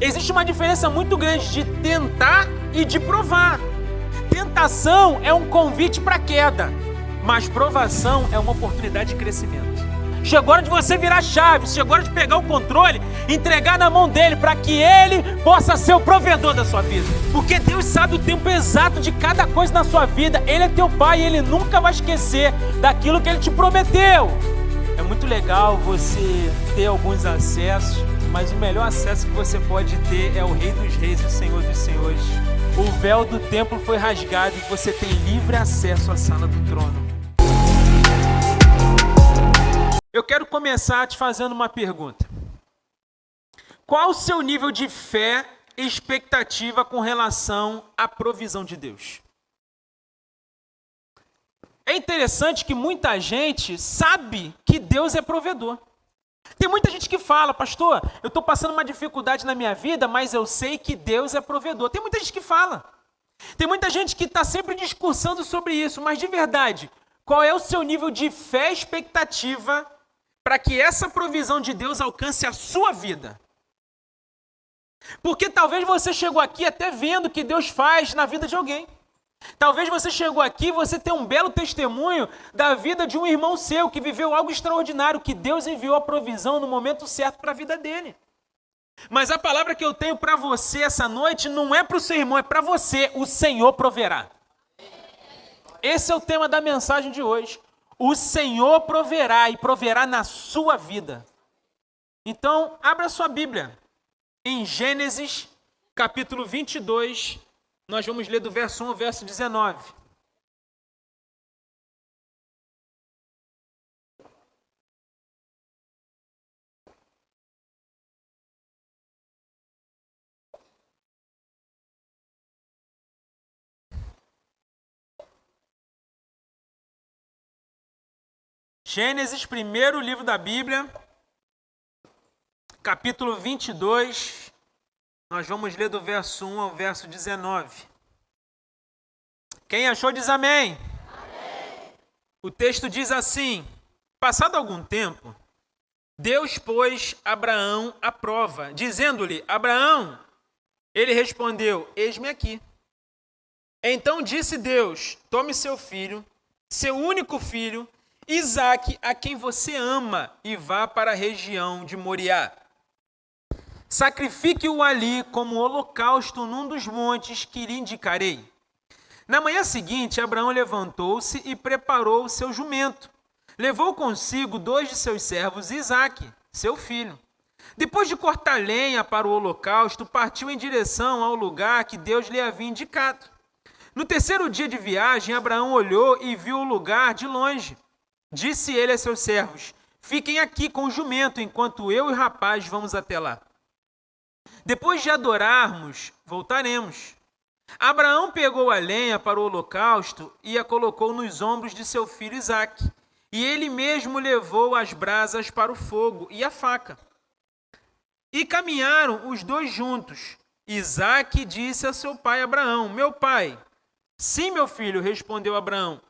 Existe uma diferença muito grande de tentar e de provar. Tentação é um convite para queda, mas provação é uma oportunidade de crescimento. Chegou a hora de você virar a chave, chegou a hora de pegar o controle, entregar na mão dele para que ele possa ser o provedor da sua vida. Porque Deus sabe o tempo exato de cada coisa na sua vida. Ele é teu pai e ele nunca vai esquecer daquilo que ele te prometeu. É muito legal você ter alguns acessos, mas o melhor acesso que você pode ter é o Rei dos Reis e o Senhor dos Senhores. O véu do templo foi rasgado e você tem livre acesso à sala do trono. Eu quero começar te fazendo uma pergunta. Qual o seu nível de fé e expectativa com relação à provisão de Deus? É interessante que muita gente sabe que Deus é provedor. Tem muita gente que fala, pastor, eu estou passando uma dificuldade na minha vida, mas eu sei que Deus é provedor. Tem muita gente que fala. Tem muita gente que está sempre discursando sobre isso, mas de verdade, qual é o seu nível de fé e expectativa para que essa provisão de Deus alcance a sua vida? Porque talvez você chegou aqui até vendo o que Deus faz na vida de alguém. Talvez você chegou aqui e você tem um belo testemunho da vida de um irmão seu que viveu algo extraordinário, que Deus enviou a provisão no momento certo para a vida dele. Mas a palavra que eu tenho para você essa noite não é para o seu irmão, é para você. O Senhor proverá. Esse é o tema da mensagem de hoje. O Senhor proverá e proverá na sua vida. Então, abra sua Bíblia. Em Gênesis, capítulo 22, nós vamos ler do verso 1 ao verso 19. Gênesis, primeiro livro da Bíblia, capítulo 22, nós vamos ler do verso 1 ao verso 19. Quem achou diz amém. Amém. O texto diz assim: passado algum tempo, Deus pôs Abraão à prova, dizendo-lhe, Abraão, ele respondeu, eis-me aqui. Então disse Deus, tome seu filho, seu único filho, Isaque, a quem você ama, e vá para a região de Moriá. Sacrifique-o ali como holocausto num dos montes que lhe indicarei. Na manhã seguinte, Abraão levantou-se e preparou o seu jumento. Levou consigo 2 de seus servos, Isaque, seu filho. Depois de cortar lenha para o holocausto, partiu em direção ao lugar que Deus lhe havia indicado. No terceiro dia de viagem, Abraão olhou e viu o lugar de longe. Disse ele a seus servos, fiquem aqui com o jumento, enquanto eu e o rapaz vamos até lá. Depois de adorarmos, voltaremos. Abraão pegou a lenha para o holocausto e a colocou nos ombros de seu filho Isaque. E ele mesmo levou as brasas para o fogo e a faca. E caminharam os dois juntos. Isaque disse a seu pai Abraão, meu pai. Sim, meu filho, respondeu Abraão.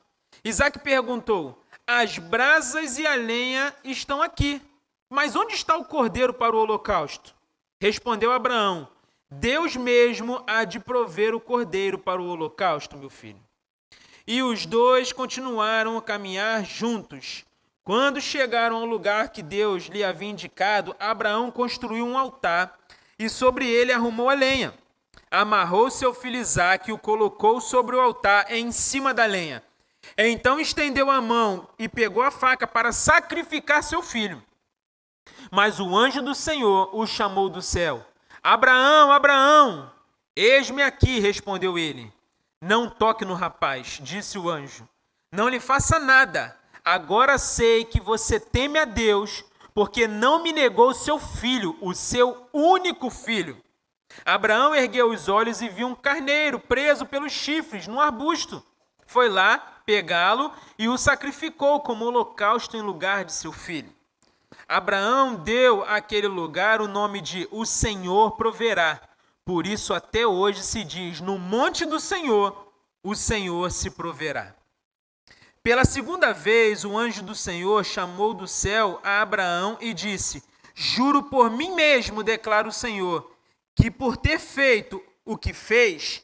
Isaque perguntou, as brasas e a lenha estão aqui, mas onde está o cordeiro para o holocausto? Respondeu Abraão, Deus mesmo há de prover o cordeiro para o holocausto, meu filho. E os dois continuaram a caminhar juntos. Quando chegaram ao lugar que Deus lhe havia indicado, Abraão construiu um altar e sobre ele arrumou a lenha. Amarrou seu filho Isaque e o colocou sobre o altar em cima da lenha. Então estendeu a mão e pegou a faca para sacrificar seu filho. Mas o anjo do Senhor o chamou do céu. Abraão, Abraão! Eis-me aqui, respondeu ele. Não toque no rapaz, disse o anjo. Não lhe faça nada. Agora sei que você teme a Deus, porque não me negou seu filho, o seu único filho. Abraão ergueu os olhos e viu um carneiro preso pelos chifres num arbusto. Foi lá pegá-lo e o sacrificou como holocausto em lugar de seu filho. Abraão deu àquele lugar o nome de O Senhor Proverá. Por isso até hoje se diz, no monte do Senhor, o Senhor se proverá. Pela segunda vez, o anjo do Senhor chamou do céu a Abraão e disse, juro por mim mesmo, declara o Senhor, que por ter feito o que fez,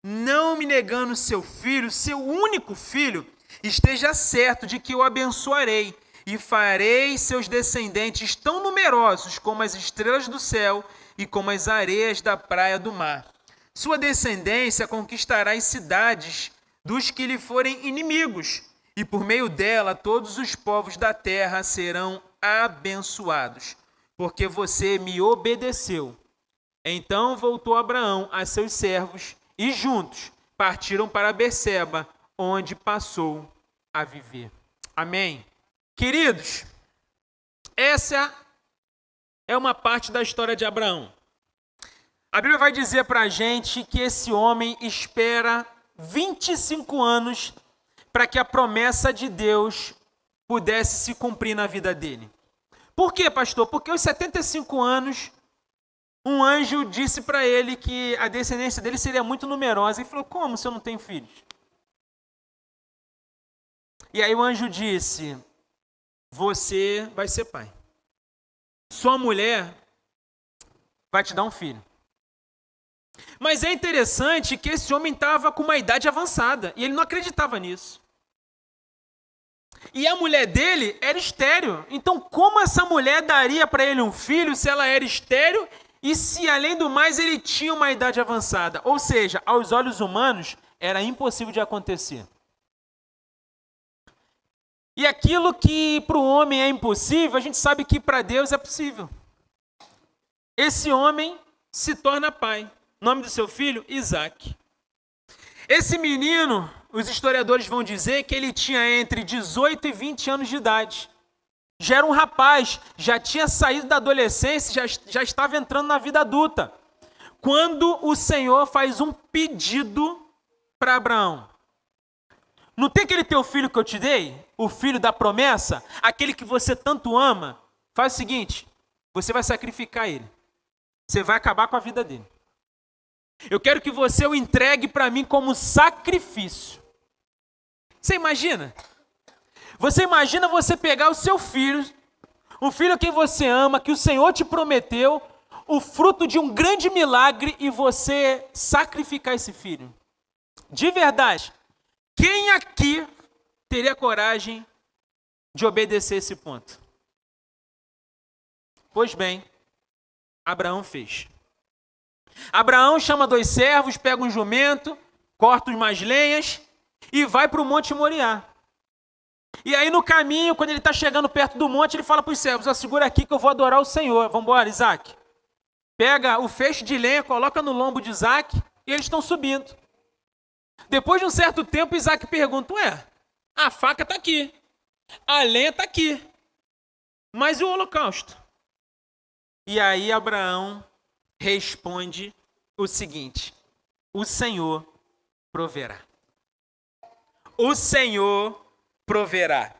não me negando seu filho, seu único filho, esteja certo de que o abençoarei e farei seus descendentes tão numerosos como as estrelas do céu e como as areias da praia do mar. Sua descendência conquistará as cidades dos que lhe forem inimigos, e por meio dela todos os povos da terra serão abençoados, porque você me obedeceu. Então voltou Abraão a seus servos e juntos partiram para Berseba, onde passou a viver. Amém. Queridos, essa é uma parte da história de Abraão. A Bíblia vai dizer para a gente que esse homem espera 25 anos para que a promessa de Deus pudesse se cumprir na vida dele. Por quê, pastor? Porque aos 75 anos, um anjo disse para ele que a descendência dele seria muito numerosa. Ele falou, como se eu não tenho filhos? E aí o anjo disse, você vai ser pai. Sua mulher vai te dar um filho. Mas é interessante que esse homem estava com uma idade avançada e ele não acreditava nisso. E a mulher dele era estéril. Então, como essa mulher daria para ele um filho se ela era estéril e se, além do mais, ele tinha uma idade avançada? Ou seja, aos olhos humanos, era impossível de acontecer. E aquilo que para o homem é impossível, a gente sabe que para Deus é possível. Esse homem se torna pai. O nome do seu filho, Isaac. Esse menino, os historiadores vão dizer que ele tinha entre 18 e 20 anos de idade. Já era um rapaz, já tinha saído da adolescência, já estava entrando na vida adulta. Quando o Senhor faz um pedido para Abraão. Não tem aquele teu filho que eu te dei? O filho da promessa? Aquele que você tanto ama? Faz o seguinte, você vai sacrificar ele. Você vai acabar com a vida dele. Eu quero que você o entregue para mim como sacrifício. Você imagina? Você imagina você pegar o seu filho, o filho a quem você ama, que o Senhor te prometeu, o fruto de um grande milagre e você sacrificar esse filho. De verdade, quem aqui teria coragem de obedecer esse ponto? Pois bem, Abraão fez. Abraão chama 2 servos, pega um jumento, corta umas lenhas e vai para o Monte Moriá. E aí no caminho, quando ele está chegando perto do monte, ele fala para os servos, segura aqui que eu vou adorar o Senhor. Vamos embora, Isaac. Pega o feixe de lenha, coloca no lombo de Isaac e eles estão subindo. Depois de um certo tempo, Isaac pergunta, a faca está aqui, a lenha está aqui, mas e o holocausto? E aí Abraão responde o seguinte, o Senhor proverá. O Senhor proverá.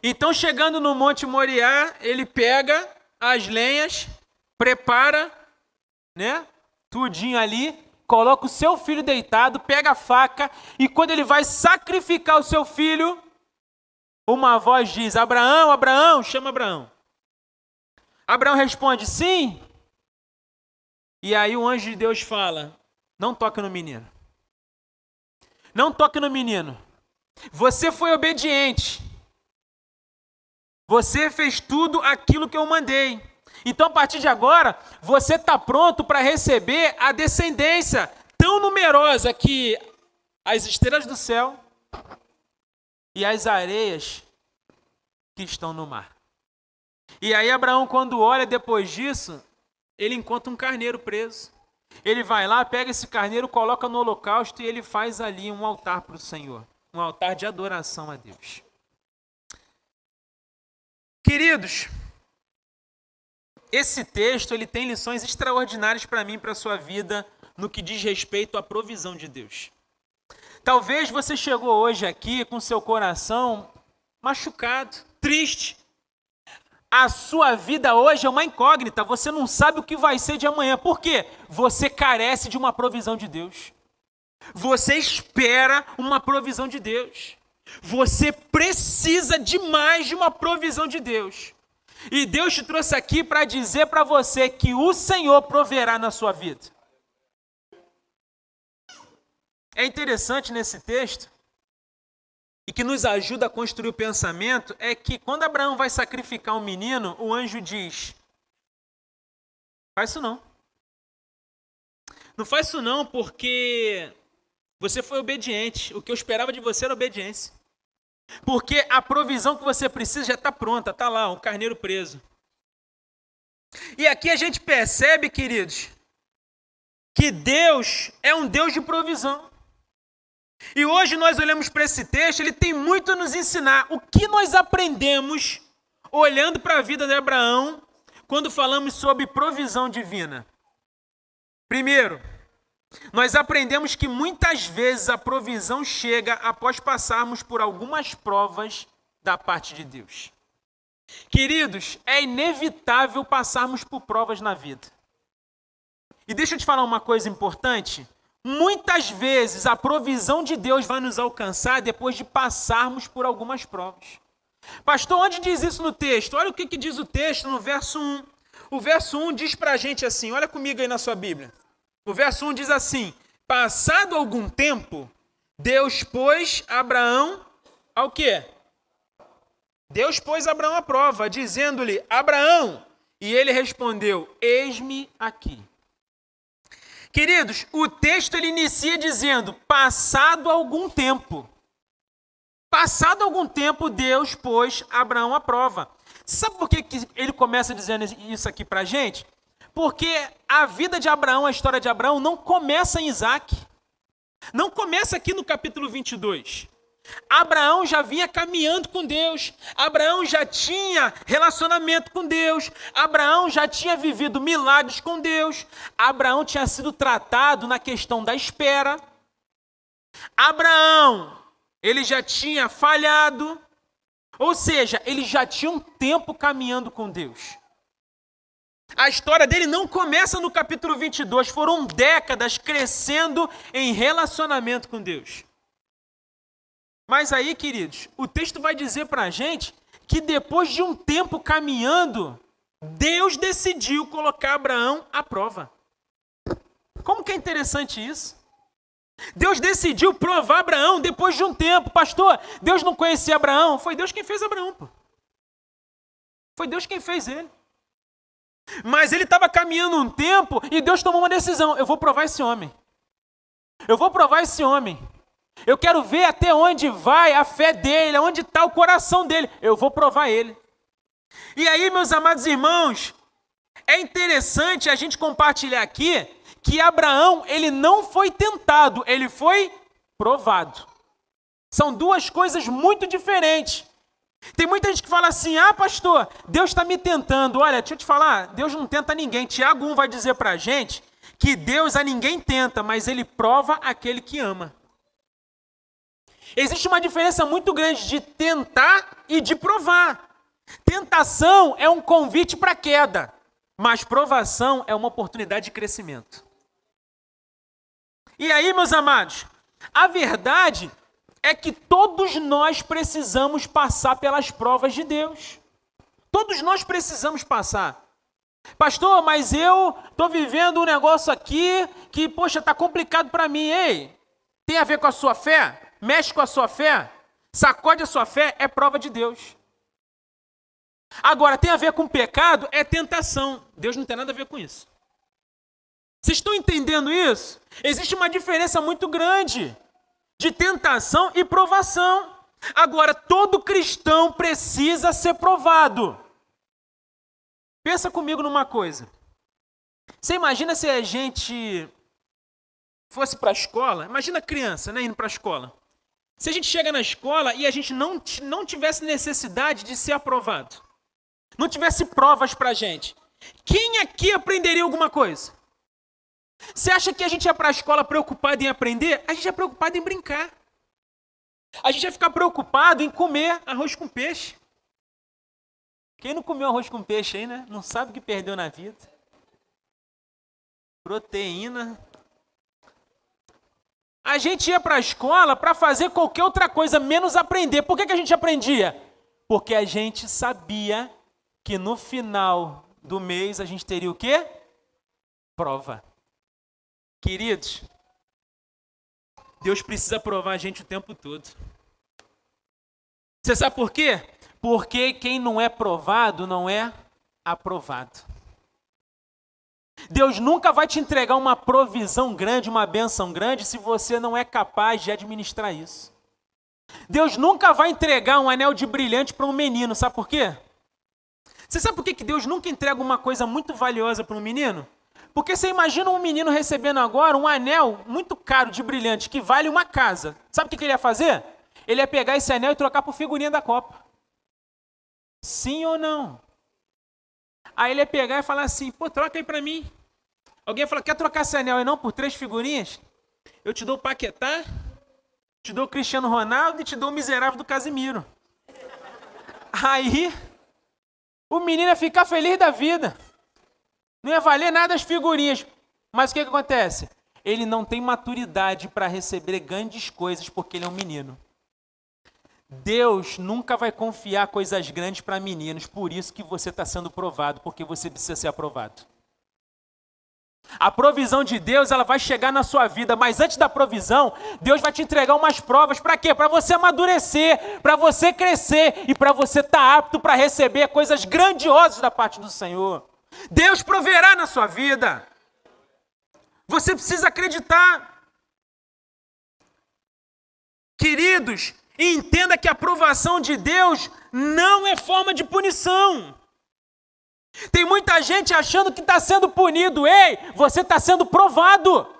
Então, chegando no Monte Moriá, ele pega as lenhas, prepara, tudinho ali, coloca o seu filho deitado, pega a faca e quando ele vai sacrificar o seu filho, uma voz diz, Abraão, Abraão, chama Abraão. Abraão responde, sim. E aí o anjo de Deus fala, não toque no menino. Não toque no menino. Você foi obediente. Você fez tudo aquilo que eu mandei. Então, a partir de agora, você está pronto para receber a descendência tão numerosa que as estrelas do céu e as areias que estão no mar. E aí Abraão, quando olha depois disso, ele encontra um carneiro preso. Ele vai lá, pega esse carneiro, coloca no holocausto e ele faz ali um altar para o Senhor. Um altar de adoração a Deus. Queridos, esse texto ele tem lições extraordinárias para mim e para a sua vida no que diz respeito à provisão de Deus. Talvez você chegou hoje aqui com seu coração machucado, triste. A sua vida hoje é uma incógnita, você não sabe o que vai ser de amanhã. Por quê? Você carece de uma provisão de Deus. Você espera uma provisão de Deus. Você precisa demais de uma provisão de Deus. E Deus te trouxe aqui para dizer para você que o Senhor proverá na sua vida. É interessante nesse texto, e que nos ajuda a construir o pensamento, é que quando Abraão vai sacrificar um menino, o anjo diz: faz isso não. Não faz isso não, porque você foi obediente. O que eu esperava de você era obediência. Porque a provisão que você precisa já está pronta, está lá, um carneiro preso. E aqui a gente percebe, queridos, que Deus é um Deus de provisão. E hoje nós olhamos para esse texto, ele tem muito a nos ensinar. O que nós aprendemos olhando para a vida de Abraão quando falamos sobre provisão divina? Primeiro, nós aprendemos que muitas vezes a provisão chega após passarmos por algumas provas da parte de Deus. Queridos, é inevitável passarmos por provas na vida. E deixa eu te falar uma coisa importante. Muitas vezes a provisão de Deus vai nos alcançar depois de passarmos por algumas provas. Pastor, onde diz isso no texto? Olha o que diz o texto no verso 1. O verso 1 diz para a gente assim, olha comigo aí na sua Bíblia. O verso 1 diz assim: passado algum tempo, Deus pôs Abraão ao quê? Deus pôs Abraão à prova, dizendo-lhe: Abraão, e ele respondeu: eis-me aqui. Queridos, o texto ele inicia dizendo: passado algum tempo. Passado algum tempo, Deus pôs Abraão à prova. Sabe por que ele começa dizendo isso aqui para a gente? Porque a vida de Abraão, a história de Abraão, não começa em Isaac. Não começa aqui no capítulo 22. Abraão já vinha caminhando com Deus. Abraão já tinha relacionamento com Deus. Abraão já tinha vivido milagres com Deus. Abraão tinha sido tratado na questão da espera. Abraão, ele já tinha falhado. Ou seja, ele já tinha um tempo caminhando com Deus. A história dele não começa no capítulo 22. Foram décadas crescendo em relacionamento com Deus. Mas aí, queridos, o texto vai dizer para a gente que depois de um tempo caminhando, Deus decidiu colocar Abraão à prova. Como que é interessante isso? Deus decidiu provar Abraão depois de um tempo. Pastor, Deus não conhecia Abraão? Foi Deus quem fez Abraão, pô. Foi Deus quem fez ele. Mas ele estava caminhando um tempo e Deus tomou uma decisão. Eu vou provar esse homem. Eu vou provar esse homem. Eu quero ver até onde vai a fé dele, onde está o coração dele. Eu vou provar ele. E aí, meus amados irmãos, é interessante a gente compartilhar aqui que Abraão, ele não foi tentado, ele foi provado. São duas coisas muito diferentes. Tem muita gente que fala assim: ah, pastor, Deus está me tentando. Olha, deixa eu te falar, Deus não tenta ninguém. Tiago 1 vai dizer para a gente que Deus a ninguém tenta, mas ele prova aquele que ama. Existe uma diferença muito grande de tentar e de provar. Tentação é um convite para queda, mas provação é uma oportunidade de crescimento. E aí, meus amados, a verdade é que todos nós precisamos passar pelas provas de Deus. Todos nós precisamos passar. Pastor, mas eu estou vivendo um negócio aqui que, poxa, está complicado para mim. Ei, tem a ver com a sua fé? Mexe com a sua fé? Sacode a sua fé? É prova de Deus. Agora, tem a ver com pecado? É tentação. Deus não tem nada a ver com isso. Vocês estão entendendo isso? Existe uma diferença muito grande de tentação e provação. Agora, todo cristão precisa ser provado. Pensa comigo numa coisa. Você imagina se a gente fosse para a escola? Imagina a criança, né, indo para a escola. Se a gente chega na escola e a gente não tivesse necessidade de ser aprovado, não tivesse provas para a gente, quem aqui aprenderia alguma coisa? Você acha que a gente ia para a escola preocupado em aprender? A gente é preocupado em brincar. A gente ia ficar preocupado em comer arroz com peixe. Quem não comeu arroz com peixe aí, né? Não sabe o que perdeu na vida. Proteína. A gente ia para a escola para fazer qualquer outra coisa, menos aprender. Por que a gente aprendia? Porque a gente sabia que no final do mês a gente teria o quê? Prova. Queridos, Deus precisa provar a gente o tempo todo. Você sabe por quê? Porque quem não é provado não é aprovado. Deus nunca vai te entregar uma provisão grande, uma bênção grande, se você não é capaz de administrar isso. Deus nunca vai entregar um anel de brilhante para um menino, sabe por quê? Você sabe por que Deus nunca entrega uma coisa muito valiosa para um menino? Porque você imagina um menino recebendo agora um anel muito caro de brilhante, que vale uma casa. Sabe o que ele ia fazer? Ele ia pegar esse anel e trocar por figurinha da Copa. Sim ou não? Aí ele ia pegar e falar assim, pô, troca aí pra mim. Alguém ia falar, quer trocar esse anel aí não por 3 figurinhas? Eu te dou o Paquetá, te dou o Cristiano Ronaldo e te dou o miserável do Casimiro. Aí, o menino ia ficar feliz da vida. Não ia valer nada as figurinhas. Mas o que acontece? Ele não tem maturidade para receber grandes coisas porque ele é um menino. Deus nunca vai confiar coisas grandes para meninos, por isso que você está sendo provado, porque você precisa ser aprovado. A provisão de Deus, ela vai chegar na sua vida, mas antes da provisão, Deus vai te entregar umas provas, para quê? Para você amadurecer, para você crescer e para você estar apto para receber coisas grandiosas da parte do Senhor. Deus proverá na sua vida. Você precisa acreditar. Queridos, entenda que a aprovação de Deus não é forma de punição. Tem muita gente achando que está sendo punido. Ei, você está sendo provado.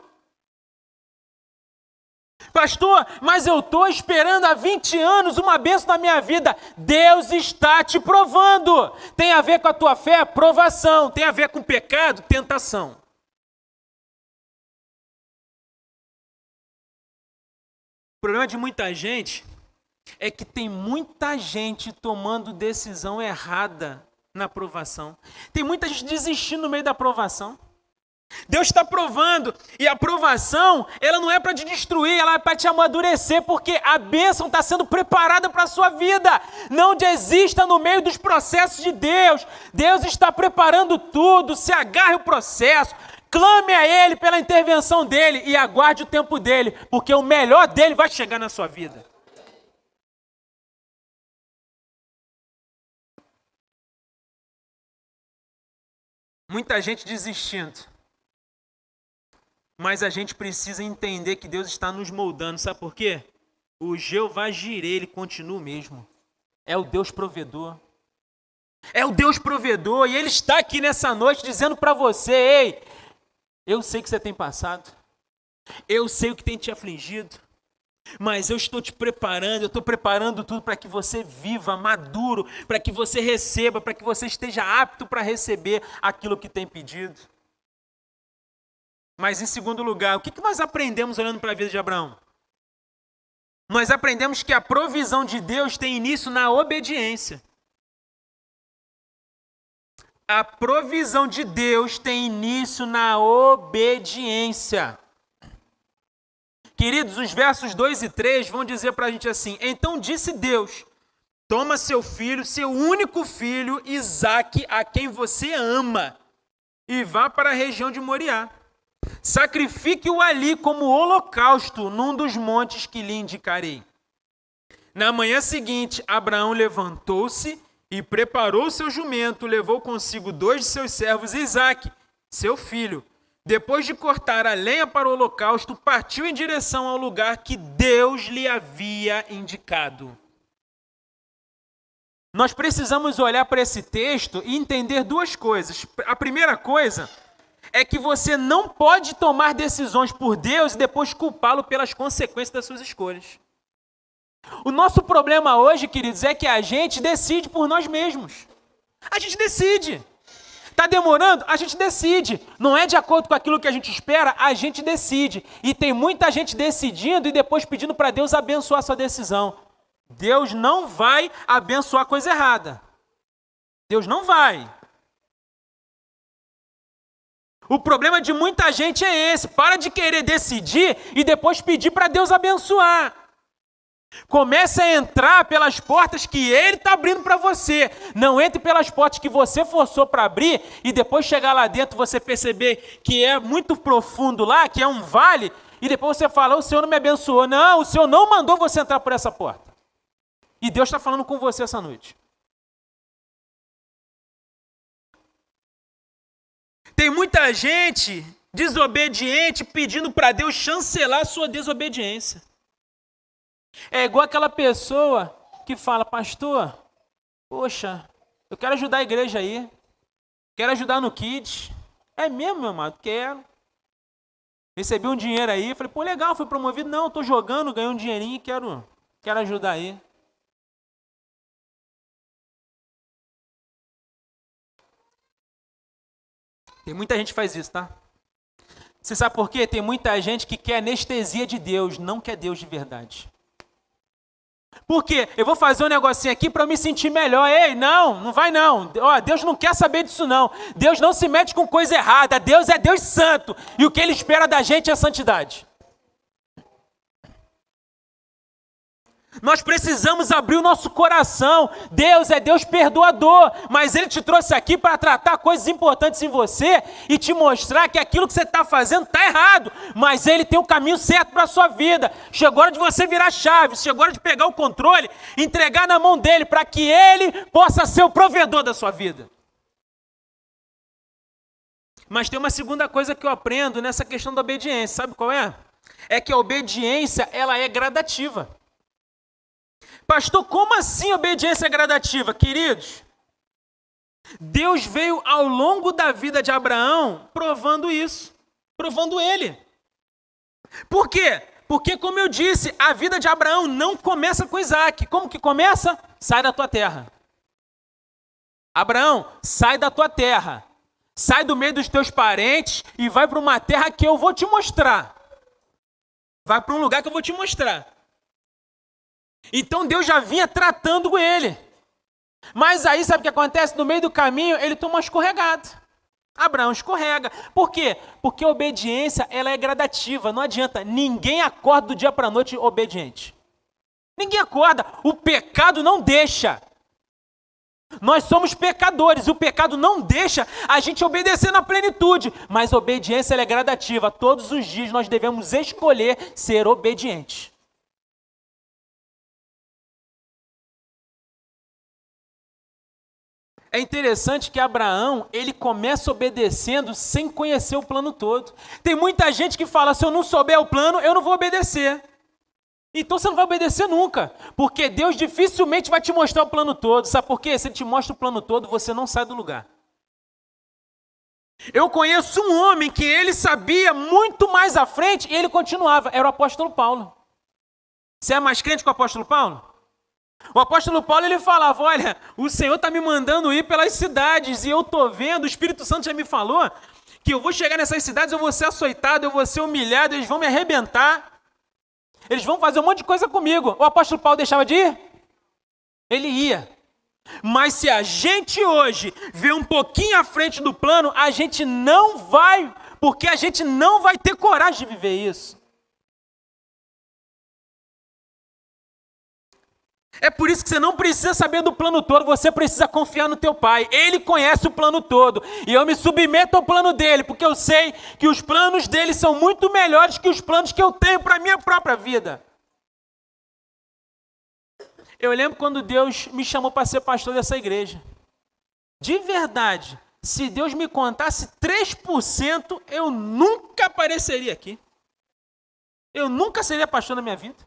Pastor, mas eu estou esperando há 20 anos uma bênção na minha vida. Deus está te provando. Tem a ver com a tua fé? Provação. Tem a ver com pecado? Tentação. O problema de muita gente é que tem muita gente tomando decisão errada na aprovação. Tem muita gente desistindo no meio da aprovação. Deus está provando, e a aprovação, ela não é para te destruir, ela é para te amadurecer, porque a bênção está sendo preparada para a sua vida. Não desista no meio dos processos de Deus. Deus está preparando tudo, se agarre ao processo, clame a Ele pela intervenção dEle e aguarde o tempo dEle, porque o melhor dEle vai chegar na sua vida. Muita gente desistindo. Mas a gente precisa entender que Deus está nos moldando. Sabe por quê? O Jeová Jireh, ele continua o mesmo. É o Deus provedor. É o Deus provedor. E Ele está aqui nessa noite dizendo para você, ei, eu sei que você tem passado. Eu sei o que tem te afligido. Mas eu estou te preparando, eu estou preparando tudo para que você viva maduro, para que você receba, para que você esteja apto para receber aquilo que tem pedido. Mas em segundo lugar, o que nós aprendemos olhando para a vida de Abraão? Nós aprendemos que a provisão de Deus tem início na obediência. A provisão de Deus tem início na obediência. Queridos, os versos 2 e 3 vão dizer para a gente assim: então disse Deus, toma seu filho, seu único filho, Isaque, a quem você ama, e vá para a região de Moriá. Sacrifique-o ali como holocausto num dos montes que lhe indicarei. Na manhã seguinte, Abraão levantou-se e preparou seu jumento, levou consigo 2 de seus servos e Isaque, seu filho. Depois de cortar a lenha para o holocausto, partiu em direção ao lugar que Deus lhe havia indicado. Nós precisamos olhar para esse texto e entender 2 coisas. A primeira coisa é que você não pode tomar decisões por Deus e depois culpá-lo pelas consequências das suas escolhas. O nosso problema hoje, queridos, é que a gente decide por nós mesmos. A gente decide. Está demorando? A gente decide. Não é de acordo com aquilo que a gente espera, a gente decide. E tem muita gente decidindo e depois pedindo para Deus abençoar a sua decisão. Deus não vai abençoar coisa errada. Deus não vai. O problema de muita gente é esse. Para de querer decidir e depois pedir para Deus abençoar. Comece a entrar pelas portas que Ele está abrindo para você. Não entre pelas portas que você forçou para abrir e depois chegar lá dentro você perceber que é muito profundo lá, que é um vale, e depois você fala, o Senhor não me abençoou. Não, o Senhor não mandou você entrar por essa porta. E Deus está falando com você essa noite. Tem muita gente desobediente pedindo para Deus chancelar a sua desobediência. É igual aquela pessoa que fala, pastor, poxa, eu quero ajudar a igreja aí, quero ajudar no Kids. É mesmo, meu amado? Quero. Recebi um dinheiro aí, falei, pô, legal, fui promovido. Não, estou jogando, ganhei um dinheirinho e quero ajudar aí. Tem muita gente que faz isso, tá? Você sabe por quê? Tem muita gente que quer anestesia de Deus, não quer Deus de verdade. Por quê? Eu vou fazer um negocinho aqui para eu me sentir melhor. Ei, não vai não. Ó, Deus não quer saber disso não. Deus não se mete com coisa errada. Deus é Deus santo. E o que Ele espera da gente é santidade. Nós precisamos abrir o nosso coração. Deus é Deus perdoador, mas Ele te trouxe aqui para tratar coisas importantes em você e te mostrar que aquilo que você está fazendo está errado, mas Ele tem o caminho certo para a sua vida. Chegou a hora de você virar chave, chegou a hora de pegar o controle, entregar na mão dEle para que Ele possa ser o provedor da sua vida. Mas tem uma segunda coisa que eu aprendo nessa questão da obediência, sabe qual é? É que a obediência, ela é gradativa. Pastor, como assim obediência gradativa? Queridos, Deus veio ao longo da vida de Abraão provando isso, provando ele. Por quê? Porque, como eu disse, a vida de Abraão não começa com Isaac. Como que começa? Sai da tua terra. Abraão, sai da tua terra. Sai do meio dos teus parentes e vai para uma terra que eu vou te mostrar. Vai para um lugar que eu vou te mostrar. Então Deus já vinha tratando ele. Mas aí sabe o que acontece? No meio do caminho ele toma uma escorregada. Abraão escorrega. Por quê? Porque a obediência ela é gradativa. Não adianta. Ninguém acorda do dia para a noite obediente. Ninguém acorda. O pecado não deixa. Nós somos pecadores. O pecado não deixa a gente obedecer na plenitude. Mas a obediência ela é gradativa. Todos os dias nós devemos escolher ser obedientes. É interessante que Abraão, ele começa obedecendo sem conhecer o plano todo. Tem muita gente que fala, se eu não souber o plano, eu não vou obedecer. Então você não vai obedecer nunca, porque Deus dificilmente vai te mostrar o plano todo. Sabe por quê? Se Ele te mostra o plano todo, você não sai do lugar. Eu conheço um homem que ele sabia muito mais à frente e ele continuava. Era o apóstolo Paulo. Você é mais crente que o apóstolo Paulo? O apóstolo Paulo, ele falava, olha, o Senhor está me mandando ir pelas cidades e eu estou vendo, o Espírito Santo já me falou que eu vou chegar nessas cidades, eu vou ser açoitado, eu vou ser humilhado, eles vão me arrebentar, eles vão fazer um monte de coisa comigo. O apóstolo Paulo deixava de ir? Ele ia. Mas se a gente hoje vê um pouquinho à frente do plano, a gente não vai, porque a gente não vai ter coragem de viver isso. É por isso que você não precisa saber do plano todo, você precisa confiar no teu pai. Ele conhece o plano todo. E eu me submeto ao plano dele, porque eu sei que os planos dele são muito melhores que os planos que eu tenho para a minha própria vida. Eu lembro quando Deus me chamou para ser pastor dessa igreja. De verdade, se Deus me contasse 3%, eu nunca apareceria aqui. Eu nunca seria pastor na minha vida.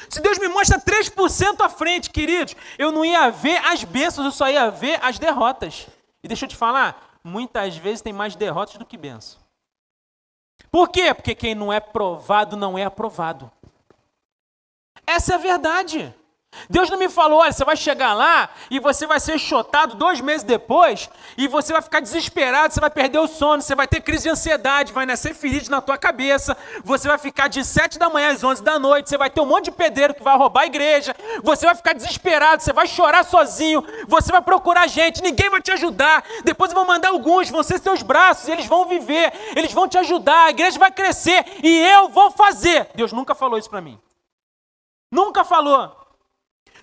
Se Deus me mostra 3% à frente, queridos, eu não ia ver as bênçãos, eu só ia ver as derrotas. E deixa eu te falar, muitas vezes tem mais derrotas do que bênçãos. Por quê? Porque quem não é provado não é aprovado. Essa é a verdade. Deus não me falou, olha, você vai chegar lá e você vai ser chotado 2 meses depois e você vai ficar desesperado, você vai perder o sono, você vai ter crise de ansiedade, vai nascer ferida na tua cabeça, você vai ficar de 7 da manhã às 11 da noite, você vai ter um monte de pedreiro que vai roubar a igreja, você vai ficar desesperado, você vai chorar sozinho, você vai procurar gente, ninguém vai te ajudar, depois eu vou mandar alguns, vão ser seus braços, eles vão viver, eles vão te ajudar, a igreja vai crescer e eu vou fazer. Deus nunca falou isso para mim. Nunca falou.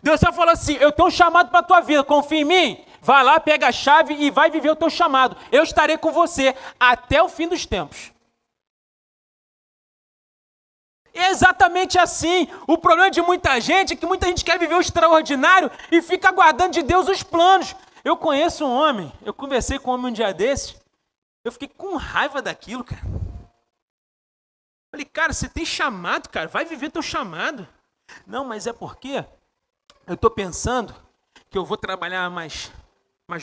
Deus só falou assim, eu tenho um chamado para a tua vida, confia em mim? Vai lá, pega a chave e vai viver o teu chamado. Eu estarei com você até o fim dos tempos. É exatamente assim. O problema de muita gente é que muita gente quer viver o extraordinário e fica aguardando de Deus os planos. Eu conheço um homem, eu conversei com um homem um dia desses, eu fiquei com raiva daquilo, cara. Falei, cara, você tem chamado, cara, vai viver teu chamado. Não, mas é porque eu estou pensando que eu vou trabalhar mais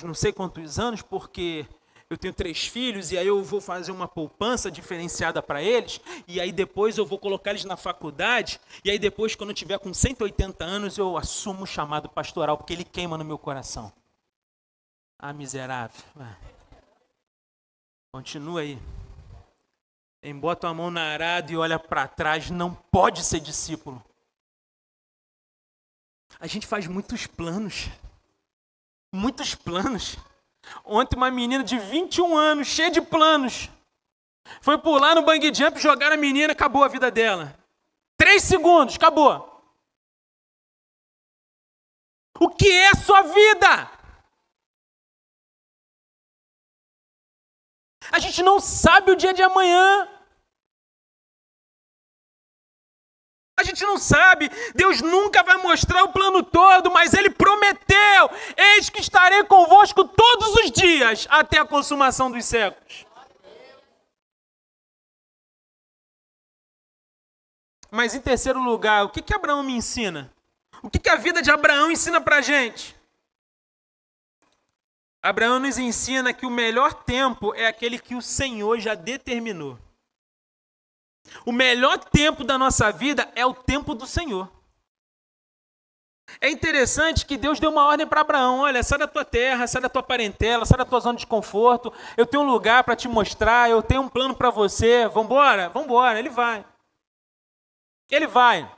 não sei quantos anos, porque eu tenho 3 filhos, e aí eu vou fazer uma poupança diferenciada para eles, e aí depois eu vou colocar eles na faculdade, e aí depois, quando eu tiver com 180 anos, eu assumo o chamado pastoral, porque ele queima no meu coração. Ah, miserável. Continua aí. Quem bota a mão na arada e olha para trás não pode ser discípulo. A gente faz muitos planos. Muitos planos. Ontem uma menina de 21 anos, cheia de planos, foi pular no bungee jump, jogar a menina, acabou a vida dela. 3 segundos, acabou. O que é a sua vida? A gente não sabe o dia de amanhã. A gente não sabe, Deus nunca vai mostrar o plano todo, mas Ele prometeu, eis que estarei convosco todos os dias, até a consumação dos séculos. Mas em terceiro lugar, o que Abraão me ensina? O que a vida de Abraão ensina pra gente? Abraão nos ensina que o melhor tempo é aquele que o Senhor já determinou. O melhor tempo da nossa vida é o tempo do Senhor. É interessante que Deus deu uma ordem para Abraão, olha, sai da tua terra, sai da tua parentela, sai da tua zona de conforto, eu tenho um lugar para te mostrar, eu tenho um plano para você, vambora, ele vai. Ele vai.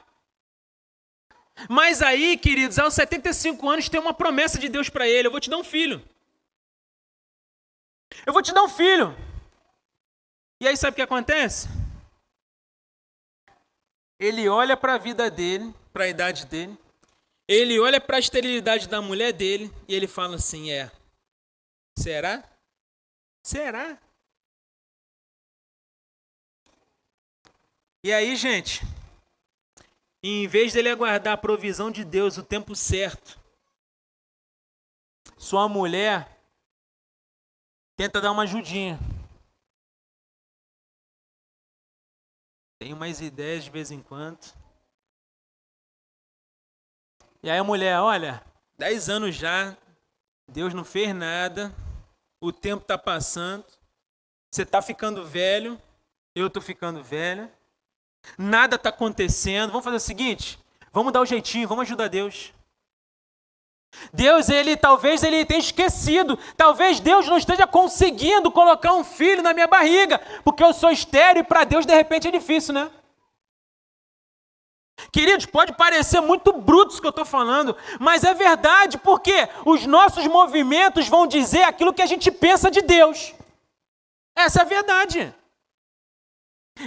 Mas aí, queridos, aos 75 anos tem uma promessa de Deus para ele, eu vou te dar um filho. Eu vou te dar um filho. E aí sabe o que acontece? Ele olha para a vida dele, para a idade dele, ele olha para a esterilidade da mulher dele e ele fala assim, será? Será? E aí, gente, em vez dele aguardar a provisão de Deus, o tempo certo, sua mulher tenta dar uma ajudinha. Tem umas ideias de vez em quando. E aí a mulher, olha, 10 anos já, Deus não fez nada, o tempo está passando, você está ficando velho, eu estou ficando velha, nada está acontecendo, vamos fazer o seguinte, vamos dar o jeitinho, vamos ajudar Deus. Deus, talvez ele tenha esquecido, talvez Deus não esteja conseguindo colocar um filho na minha barriga, porque eu sou estéril e para Deus de repente é difícil, né? Queridos, pode parecer muito bruto isso que eu estou falando, mas é verdade, porque os nossos movimentos vão dizer aquilo que a gente pensa de Deus. Essa é a verdade.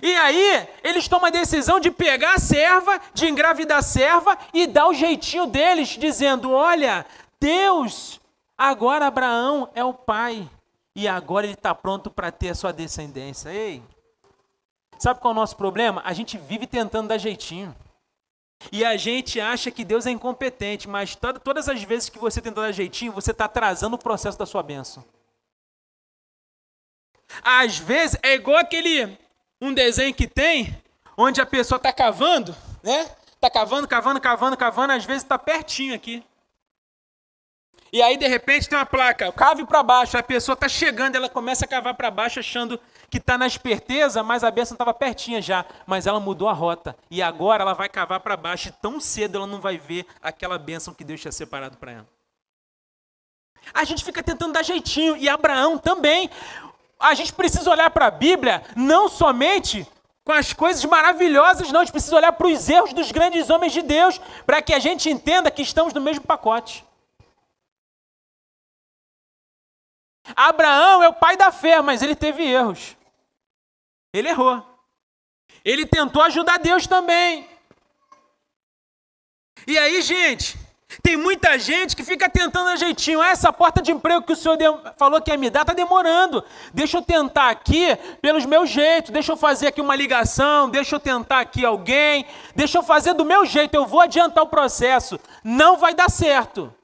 E aí, eles tomam a decisão de pegar a serva, de engravidar a serva e dar o jeitinho deles, dizendo, olha, Deus, agora Abraão é o pai e agora ele está pronto para ter a sua descendência. Ei, sabe qual é o nosso problema? A gente vive tentando dar jeitinho. E a gente acha que Deus é incompetente, mas todas as vezes que você tenta dar jeitinho, você está atrasando o processo da sua bênção. Às vezes, é igual um desenho que tem, onde a pessoa está cavando, né? Está cavando, às vezes está pertinho aqui. E aí, de repente, tem uma placa, cave para baixo, a pessoa está chegando, ela começa a cavar para baixo, achando que está na esperteza, mas a bênção estava pertinha já, mas ela mudou a rota. E agora ela vai cavar para baixo, e tão cedo ela não vai ver aquela bênção que Deus tinha separado para ela. A gente fica tentando dar jeitinho, e Abraão também. A gente precisa olhar para a Bíblia, não somente com as coisas maravilhosas, não. A gente precisa olhar para os erros dos grandes homens de Deus, para que a gente entenda que estamos no mesmo pacote. Abraão é o pai da fé, mas ele teve erros. Ele errou. Ele tentou ajudar Deus também. E aí, gente, tem muita gente que fica tentando a jeitinho. Ah, essa porta de emprego que o senhor falou que ia me dar está demorando. Deixa eu tentar aqui pelos meus jeitos. Deixa eu fazer aqui uma ligação. Deixa eu tentar aqui alguém. Deixa eu fazer do meu jeito. Eu vou adiantar o processo. Não vai dar certo.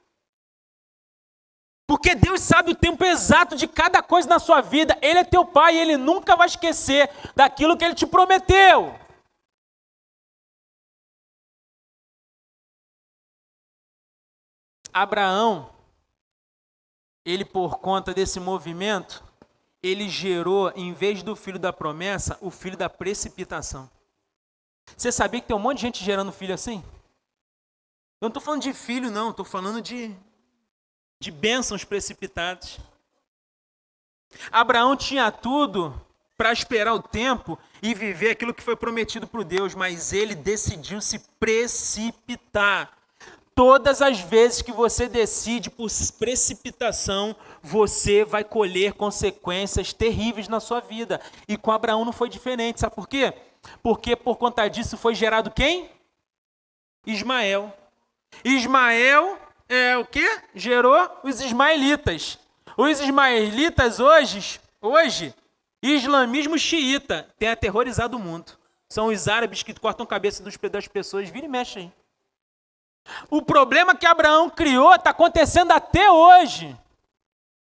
Porque Deus sabe o tempo exato de cada coisa na sua vida. Ele é teu pai e Ele nunca vai esquecer daquilo que Ele te prometeu. Abraão, ele por conta desse movimento, ele gerou, em vez do filho da promessa, o filho da precipitação. Você sabia que tem um monte de gente gerando filho assim? Eu não estou falando de filho, não. Estou falando de bênçãos precipitadas. Abraão tinha tudo para esperar o tempo e viver aquilo que foi prometido por Deus, mas ele decidiu se precipitar. Todas as vezes que você decide por precipitação, você vai colher consequências terríveis na sua vida. E com Abraão não foi diferente. Sabe por quê? Porque por conta disso foi gerado quem? Ismael. Ismael é o quê? Gerou os ismaelitas. Os ismaelitas hoje, islamismo xiita, tem aterrorizado o mundo. São os árabes que cortam a cabeça das pessoas, vira e mexe aí. O problema que Abraão criou está acontecendo até hoje.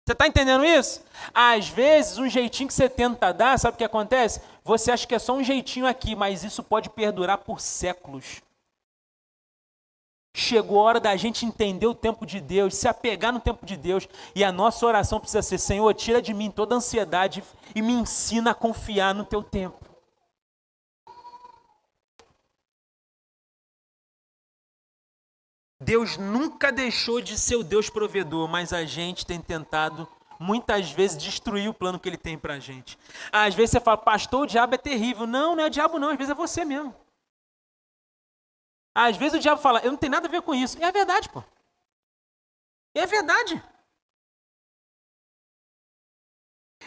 Você está entendendo isso? Às vezes, um jeitinho que você tenta dar, sabe o que acontece? Você acha que é só um jeitinho aqui, mas isso pode perdurar por séculos. Chegou a hora da gente entender o tempo de Deus, se apegar no tempo de Deus, e a nossa oração precisa ser: Senhor, tira de mim toda a ansiedade e me ensina a confiar no teu tempo. Deus nunca deixou de ser o Deus provedor, mas a gente tem tentado, muitas vezes, destruir o plano que Ele tem pra gente. Às vezes você fala: pastor, o diabo é terrível. Não, não é o diabo não, às vezes é você mesmo. Às vezes o diabo fala: eu não tenho nada a ver com isso. E é verdade, pô. É verdade.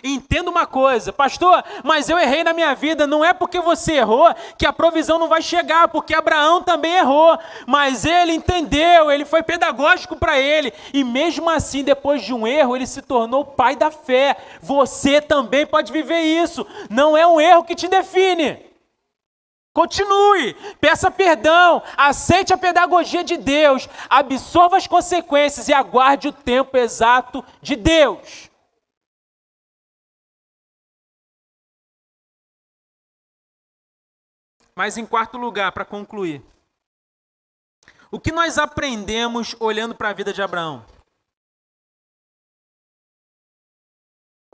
Entenda uma coisa: pastor, mas eu errei na minha vida. Não é porque você errou que a provisão não vai chegar, porque Abraão também errou, mas ele entendeu, ele foi pedagógico para ele, e mesmo assim, depois de um erro, ele se tornou pai da fé. Você também pode viver isso. Não é um erro que te define. Continue, peça perdão, aceite a pedagogia de Deus, absorva as consequências e aguarde o tempo exato de Deus. Mas em quarto lugar, para concluir, o que nós aprendemos olhando para a vida de Abraão?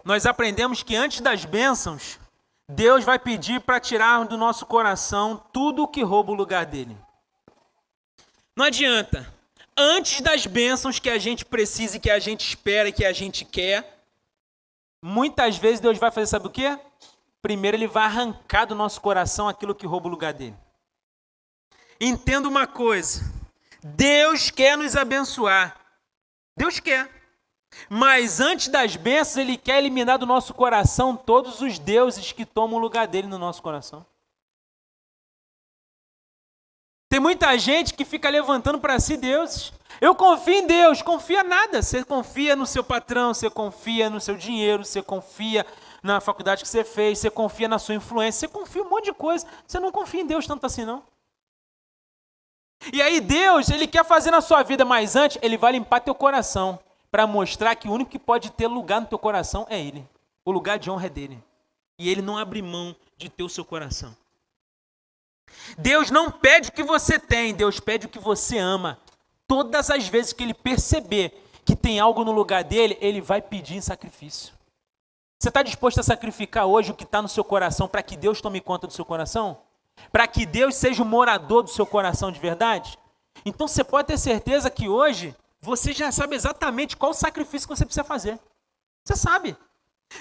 Nós aprendemos que antes das bênçãos, Deus vai pedir para tirar do nosso coração tudo o que rouba o lugar dele. Não adianta. Antes das bênçãos que a gente precisa e que a gente espera e que a gente quer, muitas vezes Deus vai fazer, sabe o quê? Primeiro Ele vai arrancar do nosso coração aquilo que rouba o lugar dele. Entenda uma coisa: Deus quer nos abençoar. Deus quer. Mas antes das bênçãos, Ele quer eliminar do nosso coração todos os deuses que tomam o lugar dele no nosso coração. Tem muita gente que fica levantando para si deuses. Eu confio em Deus. Confia nada. Você confia no seu patrão, você confia no seu dinheiro, você confia na faculdade que você fez, você confia na sua influência, você confia em um monte de coisa. Você não confia em Deus tanto assim, não. E aí Deus, Ele quer fazer na sua vida, mas antes Ele vai limpar teu coração, para mostrar que o único que pode ter lugar no teu coração é Ele. O lugar de honra é dele. E Ele não abre mão de ter o seu coração. Deus não pede o que você tem, Deus pede o que você ama. Todas as vezes que Ele perceber que tem algo no lugar dele, Ele vai pedir em sacrifício. Você está disposto a sacrificar hoje o que está no seu coração para que Deus tome conta do seu coração? Para que Deus seja o morador do seu coração de verdade? Então você pode ter certeza que hoje você já sabe exatamente qual sacrifício que você precisa fazer. Você sabe.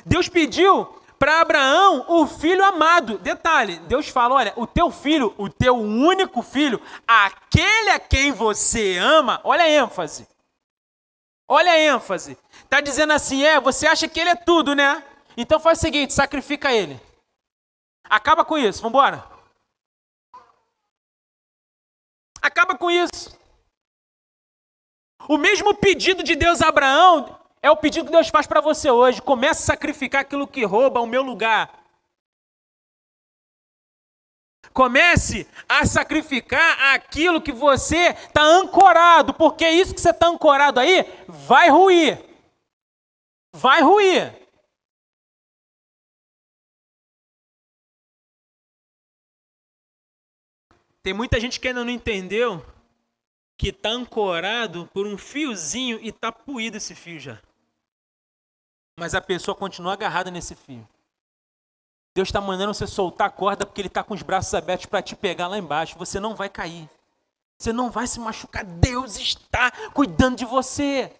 Deus pediu para Abraão o filho amado. Detalhe, Deus fala: olha, o teu filho, o teu único filho, aquele a quem você ama, olha a ênfase. Olha a ênfase. Está dizendo assim: você acha que ele é tudo, né? Então faz o seguinte, sacrifica ele. Acaba com isso, vamos embora. Acaba com isso. O mesmo pedido de Deus a Abraão é o pedido que Deus faz para você hoje. Comece a sacrificar aquilo que rouba o meu lugar. Comece a sacrificar aquilo que você está ancorado, porque isso que você está ancorado aí vai ruir. Vai ruir. Tem muita gente que ainda não entendeu que está ancorado por um fiozinho e está puído esse fio já. Mas a pessoa continua agarrada nesse fio. Deus está mandando você soltar a corda porque Ele está com os braços abertos para te pegar lá embaixo. Você não vai cair. Você não vai se machucar. Deus está cuidando de você.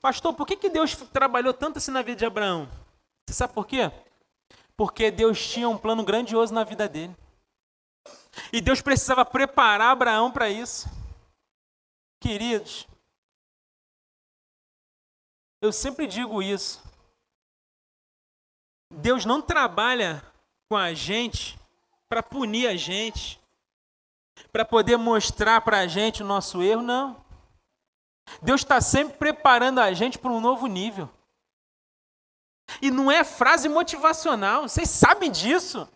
Pastor, por que Deus trabalhou tanto assim na vida de Abraão? Você sabe por quê? Porque Deus tinha um plano grandioso na vida dele. E Deus precisava preparar Abraão para isso. Queridos, eu sempre digo isso. Deus não trabalha com a gente para punir a gente, para poder mostrar para a gente o nosso erro, não. Deus está sempre preparando a gente para um novo nível. E não é frase motivacional, vocês sabem disso.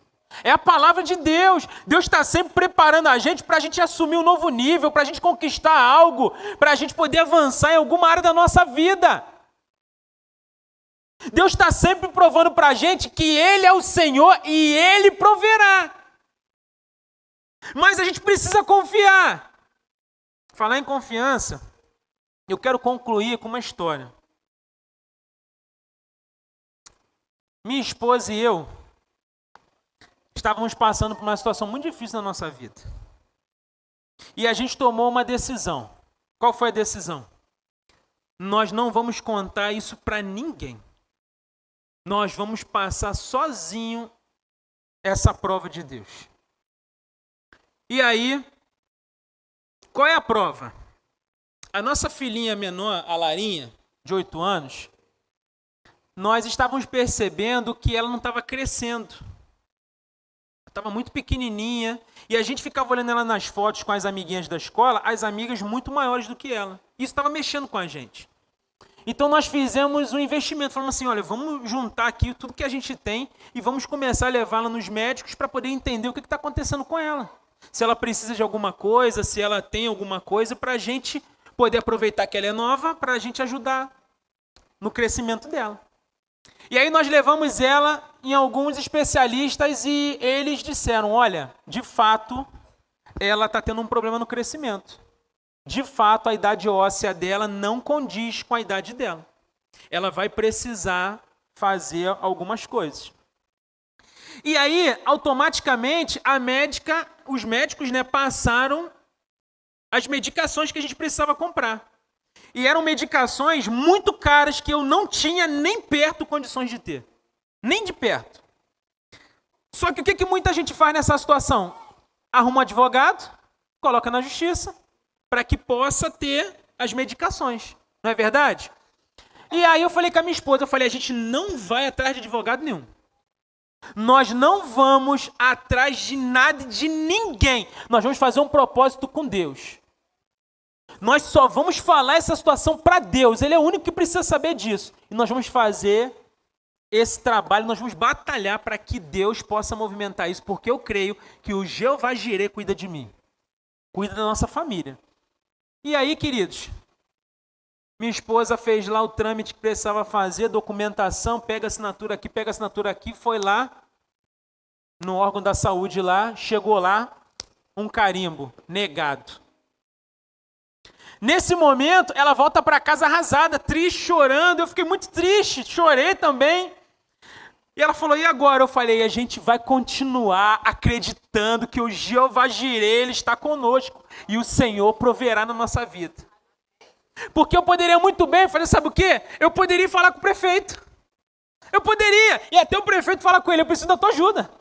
É a palavra de Deus. Deus está sempre preparando a gente para a gente assumir um novo nível, para a gente conquistar algo, para a gente poder avançar em alguma área da nossa vida. Deus está sempre provando para a gente que Ele é o Senhor e Ele proverá. Mas a gente precisa confiar. Falar em confiança, eu quero concluir com uma história. Minha esposa e eu estávamos passando por uma situação muito difícil na nossa vida. E a gente tomou uma decisão. Qual foi a decisão? Nós não vamos contar isso para ninguém. Nós vamos passar sozinho essa prova de Deus. E aí, qual é a prova? A nossa filhinha menor, a Larinha, de 8 anos, nós estávamos percebendo que ela não estava crescendo. Estava muito pequenininha, e a gente ficava olhando ela nas fotos com as amiguinhas da escola, as amigas muito maiores do que ela. Isso estava mexendo com a gente. Então nós fizemos um investimento, falando assim, olha, vamos juntar aqui tudo que a gente tem e vamos começar a levá-la nos médicos para poder entender o que está acontecendo com ela. Se ela precisa de alguma coisa, se ela tem alguma coisa, para a gente poder aproveitar que ela é nova, para a gente ajudar no crescimento dela. E aí nós levamos ela em alguns especialistas e eles disseram, olha, de fato, ela está tendo um problema no crescimento. De fato, a idade óssea dela não condiz com a idade dela. Ela vai precisar fazer algumas coisas. E aí, automaticamente, os médicos, passaram as medicações que a gente precisava comprar. E eram medicações muito caras que eu não tinha nem perto condições de ter. Nem de perto. Só que o que muita gente faz nessa situação? Arruma um advogado, coloca na justiça, para que possa ter as medicações. Não é verdade? E aí eu falei com a minha esposa, a gente não vai atrás de advogado nenhum. Nós não vamos atrás de nada, de ninguém. Nós vamos fazer um propósito com Deus. Nós só vamos falar essa situação para Deus. Ele é o único que precisa saber disso. E nós vamos fazer esse trabalho, nós vamos batalhar para que Deus possa movimentar isso, porque eu creio que o Jeová Jireh cuida de mim. Cuida da nossa família. E aí, queridos, minha esposa fez lá o trâmite que precisava fazer, documentação, pega a assinatura aqui, foi lá no órgão da saúde lá, chegou lá, um carimbo, negado. Nesse momento, ela volta para casa arrasada, triste, chorando. Eu fiquei muito triste, chorei também. E ela falou, e agora? Eu falei, a gente vai continuar acreditando que o Jeová Jireh, Ele está conosco. E o Senhor proverá na nossa vida. Porque eu poderia muito bem, falei, sabe o quê? Eu poderia falar com o prefeito. Eu poderia. E até o prefeito falar com ele, eu preciso da tua ajuda.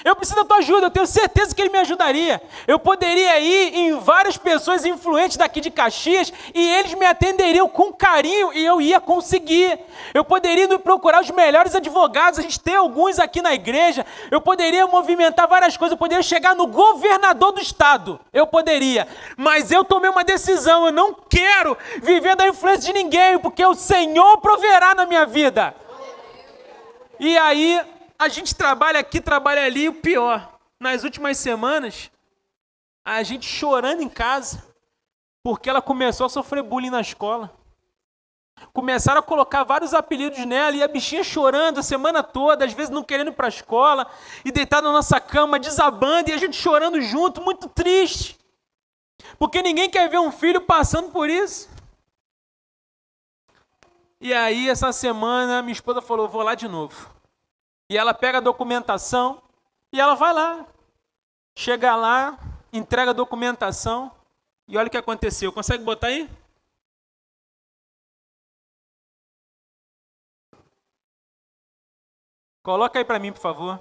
Eu preciso da tua ajuda, eu tenho certeza que ele me ajudaria. Eu poderia ir em várias pessoas influentes daqui de Caxias e eles me atenderiam com carinho e eu ia conseguir. Eu poderia ir procurar os melhores advogados, a gente tem alguns aqui na igreja. Eu poderia movimentar várias coisas, eu poderia chegar no governador do estado. Eu poderia, mas eu tomei uma decisão, eu não quero viver da influência de ninguém, porque o Senhor proverá na minha vida. E aí, a gente trabalha aqui, trabalha ali, e o pior, nas últimas semanas, a gente chorando em casa, porque ela começou a sofrer bullying na escola. Começaram a colocar vários apelidos nela, e a bichinha chorando a semana toda, às vezes não querendo ir para a escola, e deitada na nossa cama, desabando, e a gente chorando junto, muito triste. Porque ninguém quer ver um filho passando por isso. E aí, essa semana, minha esposa falou, vou lá de novo. E ela pega a documentação e ela vai lá. Chega lá, entrega a documentação e olha o que aconteceu. Consegue botar aí? Coloca aí para mim, por favor.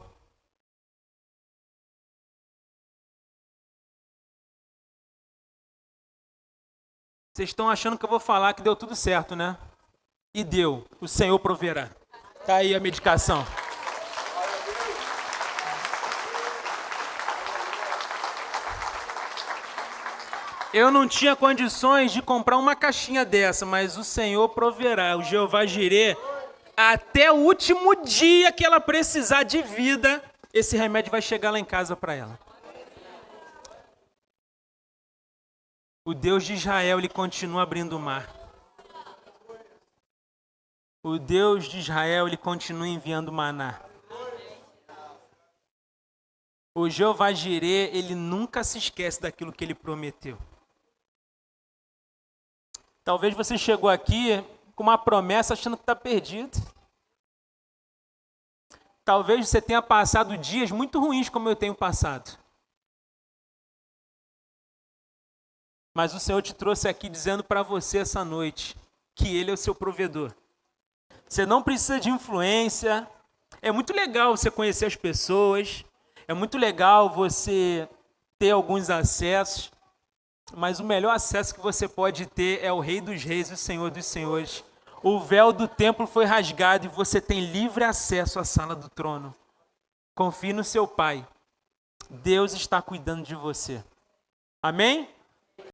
Vocês estão achando que eu vou falar que deu tudo certo, né? E deu. O Senhor proverá. Tá aí a medicação. Eu não tinha condições de comprar uma caixinha dessa, mas o Senhor proverá, o Jeová Jirê, até o último dia que ela precisar de vida, esse remédio vai chegar lá em casa para ela. O Deus de Israel, ele continua abrindo o mar. O Deus de Israel, ele continua enviando maná. O Jeová Jirê, ele nunca se esquece daquilo que ele prometeu. Talvez você chegou aqui com uma promessa achando que está perdido. Talvez você tenha passado dias muito ruins como eu tenho passado. Mas o Senhor te trouxe aqui dizendo para você essa noite que Ele é o seu provedor. Você não precisa de influência. É muito legal você conhecer as pessoas. É muito legal você ter alguns acessos. Mas o melhor acesso que você pode ter é o Rei dos Reis, o Senhor dos Senhores. O véu do templo foi rasgado e você tem livre acesso à sala do trono. Confie no seu Pai. Deus está cuidando de você. Amém?